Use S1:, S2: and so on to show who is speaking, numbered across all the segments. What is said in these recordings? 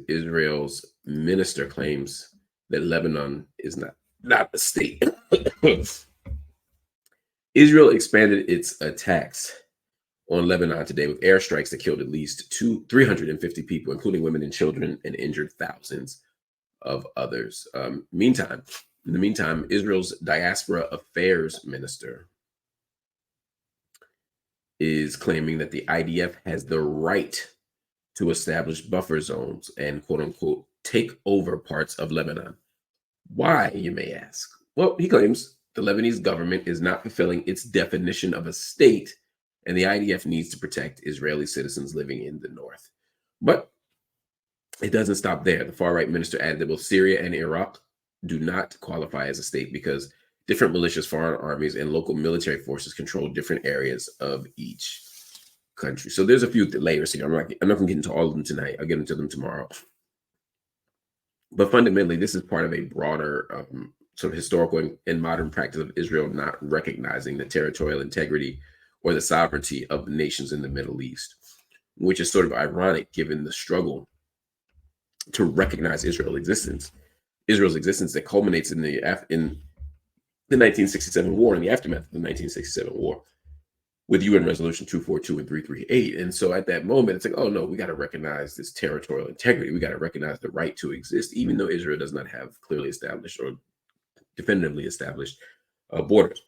S1: Israel's minister claims that Lebanon is not a state. Israel expanded its attacks on Lebanon today with airstrikes that killed at least 350 people, including women and children, and injured thousands of others. In the meantime, Israel's Diaspora Affairs minister is claiming that the IDF has the right to establish buffer zones and, quote unquote, take over parts of Lebanon. Why, you may ask? Well, he claims the Lebanese government is not fulfilling its definition of a state, and the IDF needs to protect Israeli citizens living in the north. But it doesn't stop there. The far-right minister added that both Syria and Iraq do not qualify as a state because different militias, foreign armies, and local military forces control different areas of each country. So there's a few layers here. I'm not going to get into all of them tonight. I'll get into them tomorrow. But fundamentally, this is part of a broader sort of historical and modern practice of Israel not recognizing the territorial integrity or the sovereignty of the nations in the Middle East, which is sort of ironic given the struggle to recognize Israel's existence that culminates in the 1967 war, in the aftermath of the 1967 war, with UN Resolution 242 and 338. And so at that moment, it's like, oh no, we got to recognize this territorial integrity. We got to recognize the right to exist, even though Israel does not have clearly established or definitively established borders.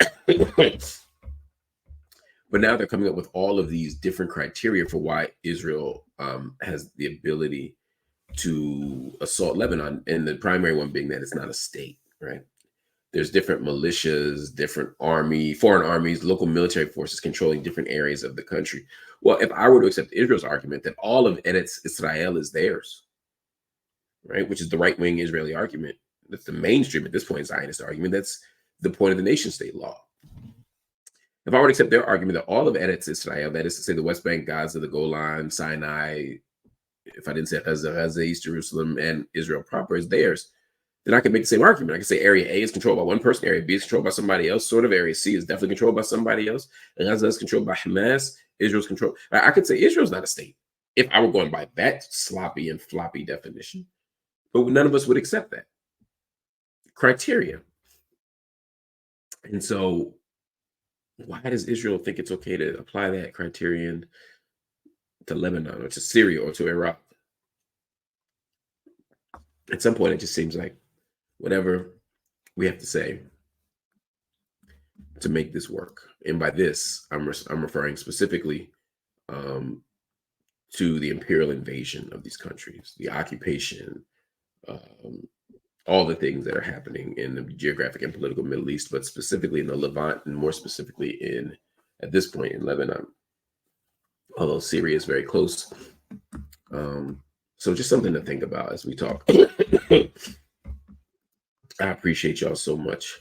S1: But now they're coming up with all of these different criteria for why Israel has the ability to assault Lebanon, and the primary one being that it's not a state, right? There's different militias, different foreign armies, local military forces controlling different areas of the country. Well, if I were to accept Israel's argument that all of Eretz Israel is theirs, right, which is the right-wing Israeli argument, that's the mainstream at this point Zionist argument, that's the point of the nation-state law. If I were to accept their argument that all of Eretz Israel, that is to say the West Bank, Gaza, the Golan, Sinai, if I didn't say Gaza, East Jerusalem, and Israel proper is theirs, then I could make the same argument. I could say Area A is controlled by one person, Area B is controlled by somebody else, sort of. Area C is definitely controlled by somebody else. Gaza is controlled by Hamas. Israel's controlled. I could say Israel's not a state if I were going by that sloppy and floppy definition. But none of us would accept that criteria. And so why does Israel think it's okay to apply that criterion to Lebanon or to Syria or to Iraq? At some point, it just seems like whatever we have to say to make this work. And by this, I'm referring specifically to the imperial invasion of these countries, the occupation, all the things that are happening in the geographic and political Middle East, but specifically in the Levant, and more specifically at this point in Lebanon, although Syria is very close. So just something to think about as we talk. I appreciate y'all so much.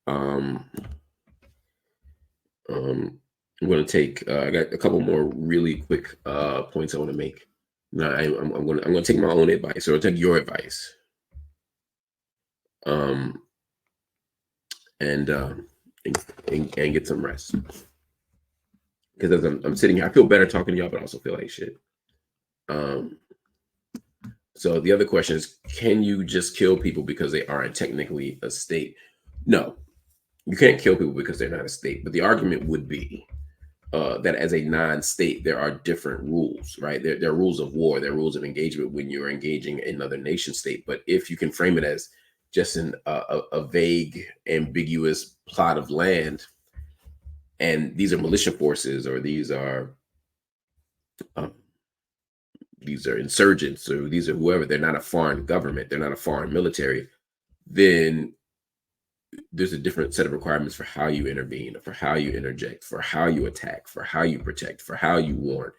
S1: I'm going to take. I got a couple more really quick points I want to make. Now, I'm going to take my own advice, or take your advice, and get some rest. Because as I'm sitting here, I feel better talking to y'all, but I also feel like shit. So the other question is, can you just kill people because they aren't technically a state? No, you can't kill people because they're not a state. But the argument would be that as a non-state, there are different rules, right? There are rules of war, there are rules of engagement when you're engaging another nation state. But if you can frame it as just a vague, ambiguous plot of land, and these are militia forces, or these are insurgents, or these are whoever, they're not a foreign government, they're not a foreign military, then there's a different set of requirements for how you intervene, for how you interject, for how you attack, for how you protect, for how you warn.